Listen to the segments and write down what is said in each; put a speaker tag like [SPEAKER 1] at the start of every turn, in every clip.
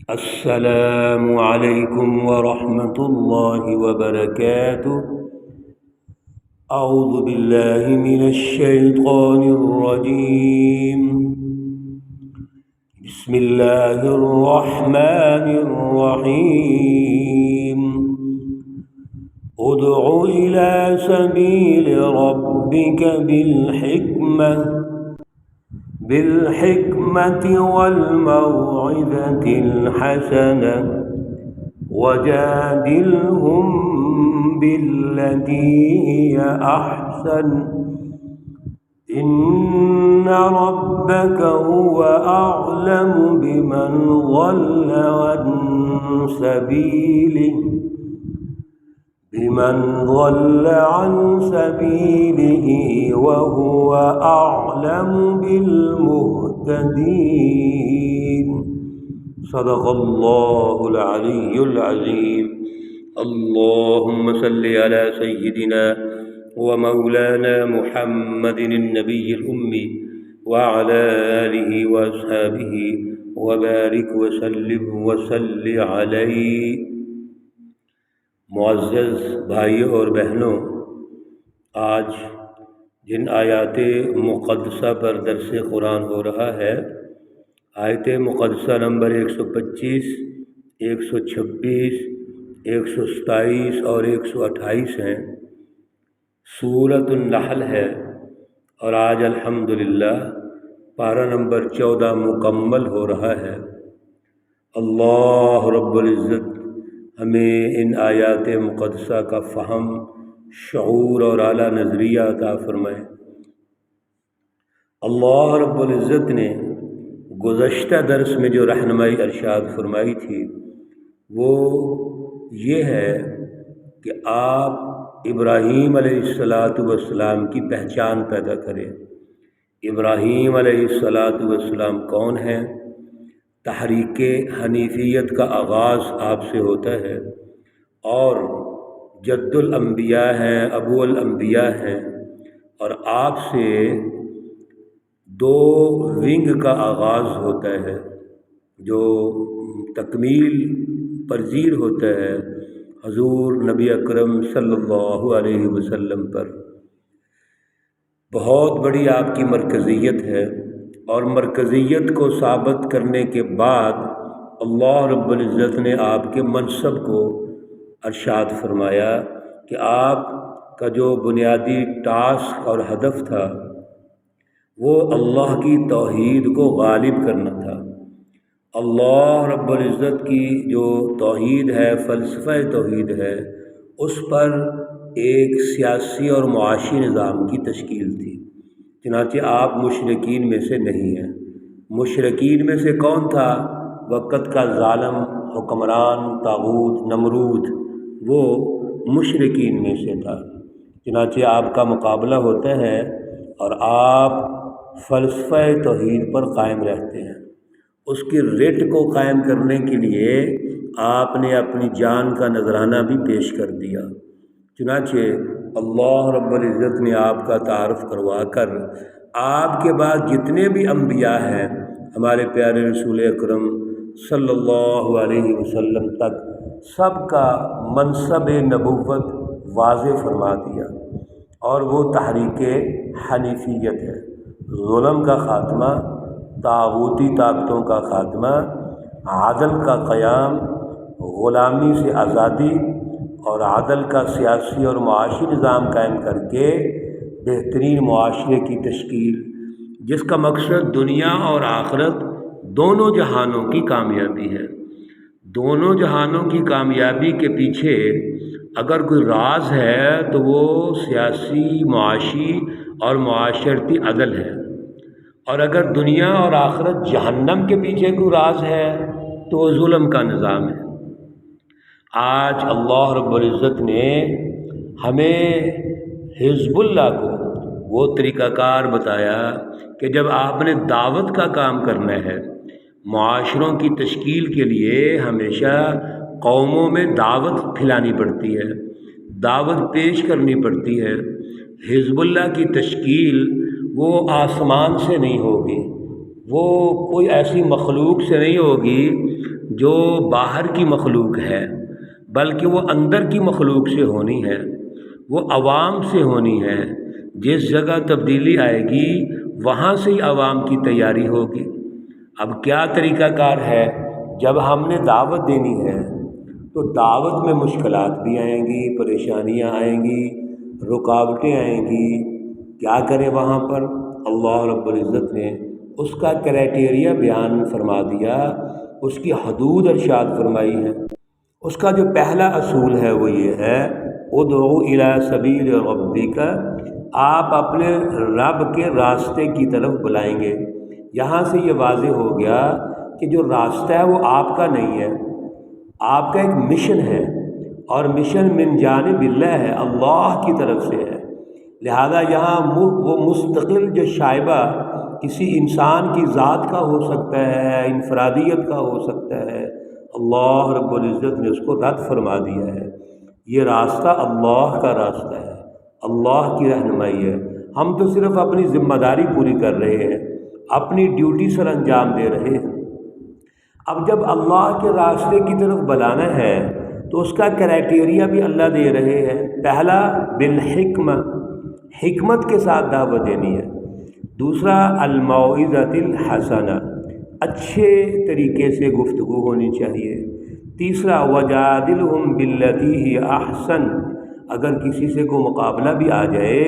[SPEAKER 1] السلام علیکم ورحمۃ اللہ وبرکاتہ۔ اعوذ باللہ من الشیطان الرجیم، بسم اللہ الرحمن الرحیم۔ ادع إلى سبیل ربک بالحکمة والموعظة الحسنة وجادلهم بالتي هي أحسن إن ربك هو أعلم بمن ضل عن سبيله وهو أعلم بالمهتدين۔ صدق الله العلي العظيم۔ اللهم صل على سيدنا ومولانا محمد النبي الأمي وعلى آله وأصحابه وبارك وسلم وصل عليه۔ معزز بھائیوں اور بہنوں، آج جن آیات مقدسہ پر درس قرآن ہو رہا ہے، آیت مقدسہ نمبر 125، 126، 127 اور 128 ہیں، سورۃ النحل ہے، اور آج الحمدللہ پارہ نمبر 14 مکمل ہو رہا ہے۔ اللہ رب العزت ہمیں ان آیات مقدسہ کا فہم، شعور اور اعلیٰ نظریہ عطا فرمائے۔ اللہ رب العزت نے گزشتہ درس میں جو رہنمائی ارشاد فرمائی تھی وہ یہ ہے کہ آپ ابراہیم علیہ السلام کی پہچان پیدا کریں۔ ابراہیم علیہ السلام کون ہیں؟ تحریک حنیفیت کا آغاز آپ سے ہوتا ہے، اور جد الانبیاء ہیں، ابو الانبیاء ہیں، اور آپ سے دو ونگ کا آغاز ہوتا ہے جو تکمیل پذیر ہوتا ہے حضور نبی اکرم صلی اللہ علیہ وسلم پر۔ بہت بڑی آپ کی مرکزیت ہے، اور مرکزیت کو ثابت کرنے کے بعد اللہ رب العزت نے آپ کے منصب کو ارشاد فرمایا کہ آپ کا جو بنیادی ٹاسک اور ہدف تھا وہ اللہ کی توحید کو غالب کرنا تھا۔ اللہ رب العزت کی جو توحید ہے، فلسفہ توحید ہے، اس پر ایک سیاسی اور معاشی نظام کی تشکیل تھی۔ چنانچہ آپ مشرکین میں سے نہیں ہیں۔ مشرکین میں سے کون تھا؟ وقت کا ظالم حکمران طاغوت نمرود، وہ مشرکین میں سے تھا۔ چنانچہ آپ کا مقابلہ ہوتا ہے اور آپ فلسفہ توحید پر قائم رہتے ہیں۔ اس کی رٹ کو قائم کرنے کے لیے آپ نے اپنی جان کا نذرانہ بھی پیش کر دیا۔ چنانچہ اللہ رب العزت نے آپ کا تعارف کروا کر آپ کے بعد جتنے بھی انبیاء ہیں ہمارے پیارے رسول اکرم صلی اللہ علیہ وسلم تک، سب کا منصب نبوت واضح فرما دیا، اور وہ تحریک حنیفیت ہے، ظلم کا خاتمہ، طاغوتی طاقتوں کا خاتمہ، عدل کا قیام، غلامی سے آزادی اور عدل کا سیاسی اور معاشی نظام قائم کر کے بہترین معاشرے کی تشکیل، جس کا مقصد دنیا اور آخرت دونوں جہانوں کی کامیابی ہے۔ دونوں جہانوں کی کامیابی کے پیچھے اگر کوئی راز ہے تو وہ سیاسی، معاشی اور معاشرتی عدل ہے، اور اگر دنیا اور آخرت جہنم کے پیچھے کوئی راز ہے تو وہ ظلم کا نظام ہے۔ آج اللہ رب العزت نے ہمیں حزب اللہ کو وہ طریقہ کار بتایا کہ جب آپ نے دعوت کا کام کرنا ہے، معاشروں کی تشکیل کے لیے ہمیشہ قوموں میں دعوت پھیلانی پڑتی ہے، دعوت پیش کرنی پڑتی ہے۔ حزب اللہ کی تشکیل وہ آسمان سے نہیں ہوگی، وہ کوئی ایسی مخلوق سے نہیں ہوگی جو باہر کی مخلوق ہے بلکہ وہ اندر کی مخلوق سے ہونی ہے، وہ عوام سے ہونی ہے۔ جس جگہ تبدیلی آئے گی وہاں سے ہی عوام کی تیاری ہوگی۔ اب کیا طریقہ کار ہے؟ جب ہم نے دعوت دینی ہے تو دعوت میں مشکلات بھی آئیں گی، پریشانیاں آئیں گی، رکاوٹیں آئیں گی۔ کیا کریں وہاں پر؟ اللہ رب العزت نے اس کا کرائٹیریا بیان فرما دیا، اس کی حدود ارشاد فرمائی ہے۔ اس کا جو پہلا اصول ہے وہ یہ ہے، ادعو الی سبیل ربک، آپ اپنے رب کے راستے کی طرف بلائیں گے۔ یہاں سے یہ واضح ہو گیا کہ جو راستہ ہے وہ آپ کا نہیں ہے، آپ کا ایک مشن ہے، اور مشن من جانب اللہ ہے، اللہ کی طرف سے ہے۔ لہذا یہاں وہ مستقل جو شائبہ کسی انسان کی ذات کا ہو سکتا ہے، انفرادیت کا ہو سکتا ہے، اللہ رب العزت نے اس کو رد فرما دیا ہے۔ یہ راستہ اللہ کا راستہ ہے، اللہ کی رہنمائی ہے۔ ہم تو صرف اپنی ذمہ داری پوری کر رہے ہیں، اپنی ڈیوٹی سر انجام دے رہے ہیں۔ اب جب اللہ کے راستے کی طرف بلانا ہے تو اس کا کرائٹیریا بھی اللہ دے رہے ہیں۔ پہلا بالحکمہ، حکمت کے ساتھ دعوت دینی ہے۔ دوسرا الموعظۃ الحسنہ، اچھے طریقے سے گفتگو ہونی چاہیے۔ تیسرا وجادلہم باللتی ہی احسن، اگر کسی سے کوئی مقابلہ بھی آ جائے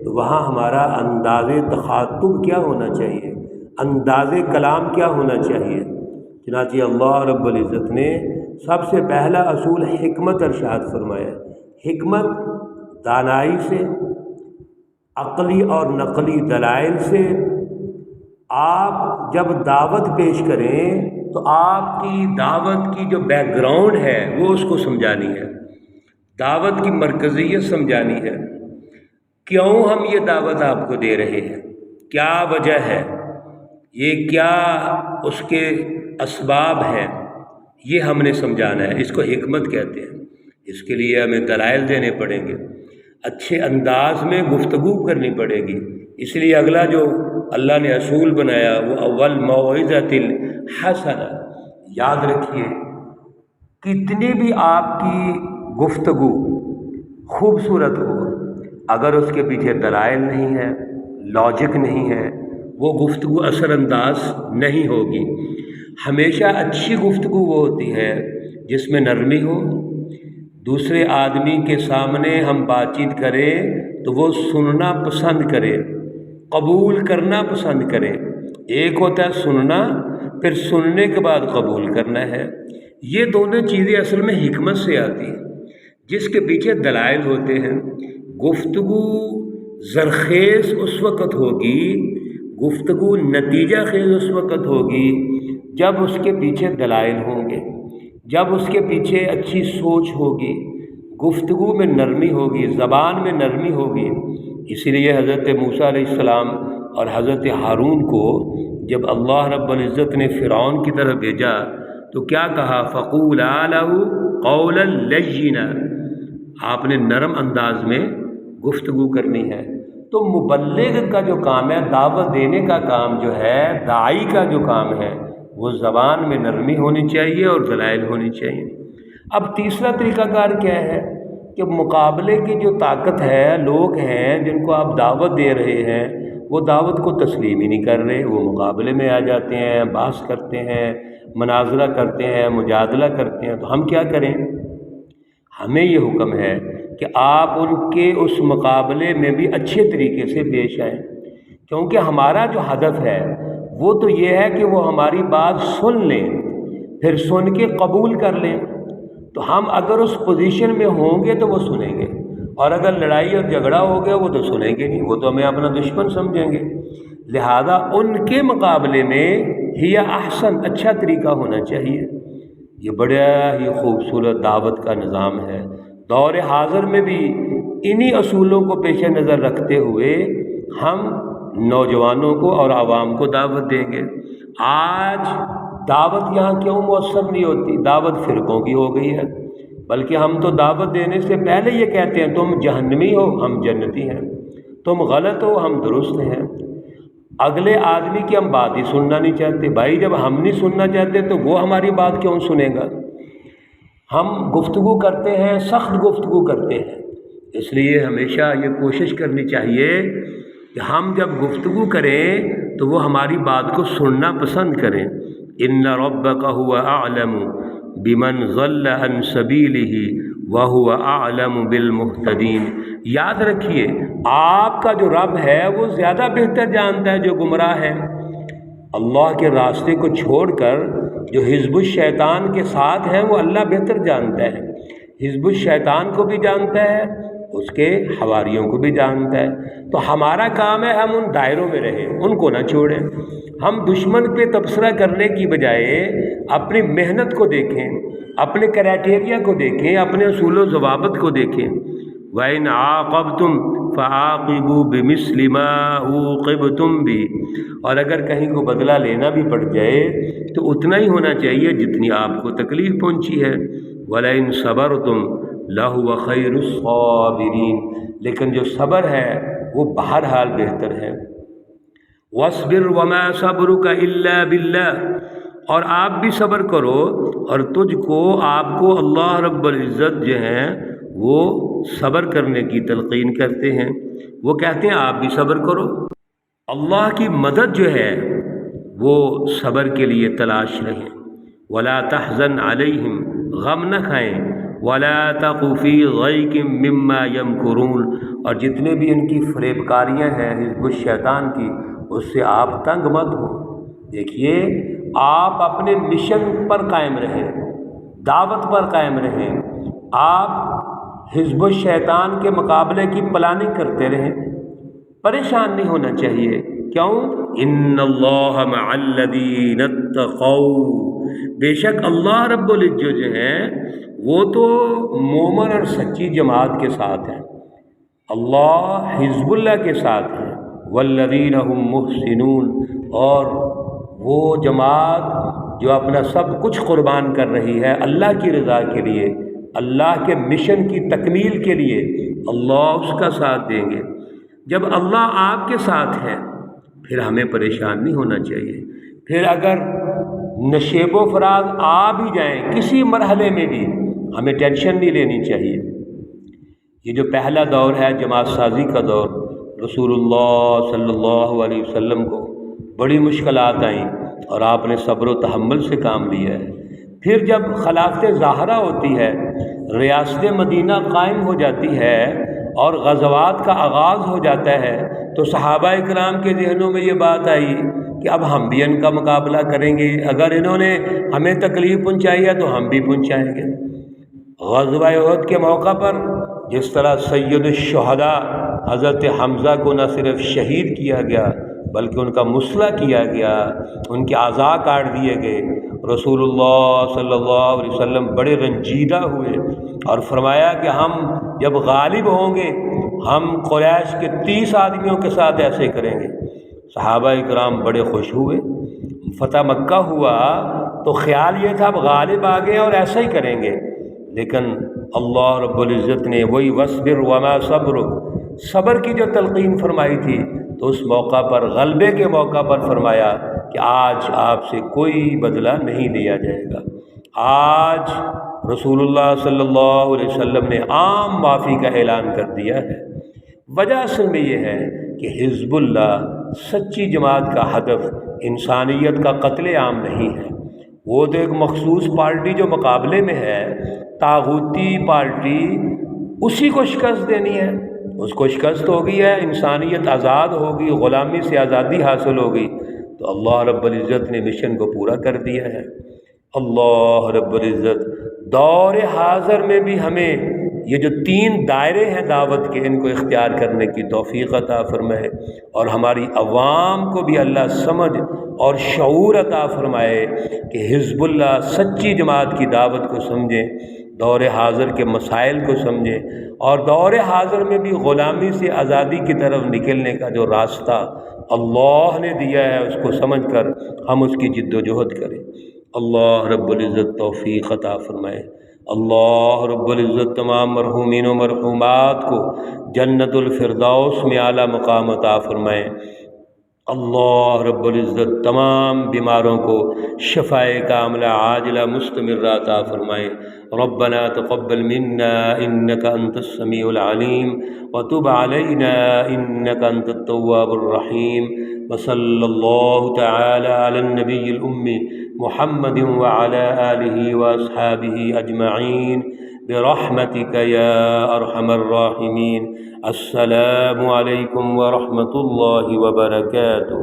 [SPEAKER 1] تو وہاں ہمارا انداز تخاطب کیا ہونا چاہیے، انداز کلام کیا ہونا چاہیے۔ چنانچہ اللہ رب العزت نے سب سے پہلا اصول حکمت ارشاد فرمایا۔ حکمت دانائی سے، عقلی اور نقلی دلائل سے۔ آپ جب دعوت پیش کریں تو آپ کی دعوت کی جو بیک گراؤنڈ ہے وہ اس کو سمجھانی ہے، دعوت کی مرکزیت سمجھانی ہے۔ کیوں ہم یہ دعوت آپ کو دے رہے ہیں، کیا وجہ ہے، یہ کیا اس کے اسباب ہیں، یہ ہم نے سمجھانا ہے۔ اس کو حکمت کہتے ہیں۔ اس کے لیے ہمیں دلائل دینے پڑیں گے، اچھے انداز میں گفتگو کرنی پڑے گی۔ اس لیے اگلا جو اللہ نے اصول بنایا وہ اول موعظۃ الحسنہ۔ یاد رکھیے، کتنی بھی آپ کی گفتگو خوبصورت ہو، اگر اس کے پیچھے دلائل نہیں ہے، لاجک نہیں ہے، وہ گفتگو اثر انداز نہیں ہوگی۔ ہمیشہ اچھی گفتگو وہ ہوتی ہے جس میں نرمی ہو، دوسرے آدمی کے سامنے ہم بات چیت کریں تو وہ سننا پسند کرے، قبول کرنا پسند کرے۔ ایک ہوتا ہے سننا، پھر سننے کے بعد قبول کرنا ہے۔ یہ دونوں چیزیں اصل میں حکمت سے آتی ہیں، جس کے پیچھے دلائل ہوتے ہیں۔ گفتگو زرخیز اس وقت ہوگی، گفتگو نتیجہ خیز اس وقت ہوگی جب اس کے پیچھے دلائل ہوں گے، جب اس کے پیچھے اچھی سوچ ہوگی، گفتگو میں نرمی ہوگی، زبان میں نرمی ہوگی۔ اسی لیے حضرت موسیٰ علیہ السلام اور حضرت ہارون کو جب اللہ رب العزت نے فرعون کی طرف بھیجا تو کیا کہا؟ فَقُولَا لَهُ قَوْلًا لَيِّنًا، آپ نے نرم انداز میں گفتگو کرنی ہے۔ تو مبلغ کا جو کام ہے، دعوت دینے کا کام جو ہے، داعی کا جو کام ہے، وہ زبان میں نرمی ہونی چاہیے اور دلائل ہونی چاہیے۔ اب تیسرا طریقہ کار کیا ہے کہ مقابلے کی جو طاقت ہے، لوگ ہیں جن کو آپ دعوت دے رہے ہیں وہ دعوت کو تسلیم ہی نہیں کر رہے، وہ مقابلے میں آ جاتے ہیں، بحث کرتے ہیں، مناظرہ کرتے ہیں، مجادلہ کرتے ہیں۔ تو ہم کیا کریں؟ ہمیں یہ حکم ہے کہ آپ ان کے اس مقابلے میں بھی اچھے طریقے سے پیش آئیں، کیونکہ ہمارا جو ہدف ہے وہ تو یہ ہے کہ وہ ہماری بات سن لیں، پھر سن کے قبول کر لیں۔ تو ہم اگر اس پوزیشن میں ہوں گے تو وہ سنیں گے، اور اگر لڑائی اور جھگڑا ہو گیا وہ تو سنیں گے نہیں، وہ تو ہمیں اپنا دشمن سمجھیں گے۔ لہذا ان کے مقابلے میں ہی احسن، اچھا طریقہ ہونا چاہیے۔ یہ بڑا ہی خوبصورت دعوت کا نظام ہے۔ دور حاضر میں بھی انہی اصولوں کو پیش نظر رکھتے ہوئے ہم نوجوانوں کو اور عوام کو دعوت دیں گے۔ آج دعوت یہاں کیوں مؤثر نہیں ہوتی؟ دعوت فرقوں کی ہو گئی ہے، بلکہ ہم تو دعوت دینے سے پہلے یہ کہتے ہیں تم جہنمی ہو، ہم جنتی ہیں، تم غلط ہو، ہم درست ہیں۔ اگلے آدمی کی ہم بات ہی سننا نہیں چاہتے۔ بھائی جب ہم نہیں سننا چاہتے تو وہ ہماری بات کیوں سنے گا؟ ہم گفتگو کرتے ہیں، سخت گفتگو کرتے ہیں، اس لیے ہمیشہ یہ کوشش کرنی چاہیے کہ ہم جب گفتگو کریں تو وہ ہماری بات کو سننا پسند کریں۔ ان ربک هو اعلم بمن ضل عن سبیلہ وہو اعلم بالمہتدین۔ یاد رکھیے آپ کا جو رب ہے وہ زیادہ بہتر جانتا ہے جو گمراہ ہے۔ اللہ کے راستے کو چھوڑ کر جو حزب الشیطان کے ساتھ ہیں وہ اللہ بہتر جانتا ہے۔ حزب الشیطان کو بھی جانتا ہے، اس کے حواریوں کو بھی جانتا ہے۔ تو ہمارا کام ہے ہم ان دائروں میں رہیں، ان کو نہ چھوڑیں۔ ہم دشمن پہ تبصرہ کرنے کی بجائے اپنی محنت کو دیکھیں، اپنے کرائٹیریا کو دیکھیں، اپنے اصول و ضوابط کو دیکھیں۔ وَإِنْ عَاقَبْتُمْ فَعَاقِبُوا بِمِثْلِ مَا عُوقِبْتُمْ بِهِ، اور اگر کہیں کو بدلہ لینا بھی پڑ جائے تو اتنا ہی ہونا چاہیے جتنی آپ کو تکلیف پہنچی ہے۔ وَلَئِنْ صَبَرْتُمْ لَهُوَ خَيْرُ الصَّابِرِينَ، لیکن جو صبر ہے وہ بہرحال بہتر ہے۔ وَاصْبِرْ وَمَا صَبْرُكَ إِلَّا بِاللَّهِ، اور آپ بھی صبر کرو، اور تجھ کو آپ کو اللہ رب العزت جو ہیں وہ صبر کرنے کی تلقین کرتے ہیں۔ وہ کہتے ہیں آپ بھی صبر کرو۔ اللہ کی مدد جو ہے وہ صبر کے لیے تلاش رہیں۔ وَلَا تَحْزَنْ عَلَيْهِمْ، غم نہ کھائیں۔ وَلَا تَقُ فِي ضَيْقٍ مِّمَّا يَمْكُرُونَ، اور جتنے بھی ان کی فریب کاریاں ہیں حزب الشیطان کی، اس سے آپ تنگ مت ہو۔ دیکھیے آپ اپنے مشن پر قائم رہیں، دعوت پر قائم رہیں، آپ حزب الشیطان کے مقابلے کی پلاننگ کرتے رہیں، پریشان نہیں ہونا چاہیے۔ کیوں؟ ان اللہ مع الذین اتقوا، بے شک اللہ رب العزت جو ہیں وہ تو مومن اور سچی جماعت کے ساتھ ہیں، اللہ حزب اللہ کے ساتھ ہیں۔ والذین هم محسنون، اور وہ جماعت جو اپنا سب کچھ قربان کر رہی ہے اللہ کی رضا کے لیے، اللہ کے مشن کی تکمیل کے لیے، اللہ اس کا ساتھ دیں گے۔ جب اللہ آپ کے ساتھ ہے پھر ہمیں پریشان نہیں ہونا چاہیے۔ پھر اگر نشیب و فراز آ بھی جائیں کسی مرحلے میں بھی ہمیں ٹینشن نہیں لینی چاہیے۔ یہ جو پہلا دور ہے جماعت سازی کا دور، رسول اللہ صلی اللہ علیہ وسلم کو بڑی مشکلات آئیں اور آپ نے صبر و تحمل سے کام لیا ہے۔ پھر جب خلافت ظاہرہ ہوتی ہے، ریاست مدینہ قائم ہو جاتی ہے اور غزوات کا آغاز ہو جاتا ہے، تو صحابہ اکرام کے ذہنوں میں یہ بات آئی کہ اب ہم بھی ان کا مقابلہ کریں گے، اگر انہوں نے ہمیں تکلیف پہنچائی ہے تو ہم بھی پہنچائیں گے۔ غزوہ احد کے موقع پر جس طرح سید الشہداء حضرت حمزہ کو نہ صرف شہید کیا گیا بلکہ ان کا مسلح کیا گیا، ان کے اعضاء کاٹ دیے گئے، رسول اللہ صلی اللہ علیہ وسلم بڑے رنجیدہ ہوئے اور فرمایا کہ ہم جب غالب ہوں گے ہم قریش کے 30 آدمیوں کے ساتھ ایسے کریں گے۔ صحابہ اکرام بڑے خوش ہوئے۔ فتح مکہ ہوا تو خیال یہ تھا اب غالب آ گئے اور ایسا ہی کریں گے، لیکن اللہ رب العزت نے وہی وَاصْبِرْ وَمَا صَبْرُكَ، صبر کی جو تلقین فرمائی تھی تو اس موقع پر، غلبے کے موقع پر فرمایا کہ آج آپ سے کوئی بدلہ نہیں لیا جائے گا۔ آج رسول اللہ صلی اللہ علیہ وسلم نے عام معافی کا اعلان کر دیا ہے۔ وجہ اصل میں یہ ہے کہ حزب اللہ سچی جماعت کا ہدف انسانیت کا قتل عام نہیں ہے، وہ تو ایک مخصوص پارٹی جو مقابلے میں ہے، طاغوتی پارٹی، اسی کو شکست دینی ہے۔ اس کو شکست ہوگی ہے، انسانیت آزاد ہوگی، غلامی سے آزادی حاصل ہوگی، تو اللہ رب العزت نے مشن کو پورا کر دیا ہے۔ اللہ رب العزت دور حاضر میں بھی ہمیں یہ جو 3 دائرے ہیں دعوت کے، ان کو اختیار کرنے کی توفیق عطا فرمائے، اور ہماری عوام کو بھی اللہ سمجھ اور شعور عطا فرمائے کہ حزب اللہ سچی جماعت کی دعوت کو سمجھیں، دور حاضر کے مسائل کو سمجھیں، اور دور حاضر میں بھی غلامی سے آزادی کی طرف نکلنے کا جو راستہ اللہ نے دیا ہے اس کو سمجھ کر ہم اس کی جد و جہد کریں۔ اللہ رب العزت توفیق عطا فرمائے۔ اللہ رب العزت تمام مرحومین و مرحومات کو جنت الفردوس میں اعلیٰ مقام عطا فرمائے۔ اللہ رب العزت تمام بیماروں کو شفائے کاملہ عاجلہ مستمرہ عطا فرمائے۔ ربنا تقبل منا انك انت السمیع العلیم وتب علینا انك انت التواب الرحیم، وصلی اللہ تعالی علی النبی الأمی محمد وعلى آلہ واصحابہ اجمعین برحمتک یا ارحم الراحمین۔ السلام علیکم ورحمۃ اللہ وبرکاتہ۔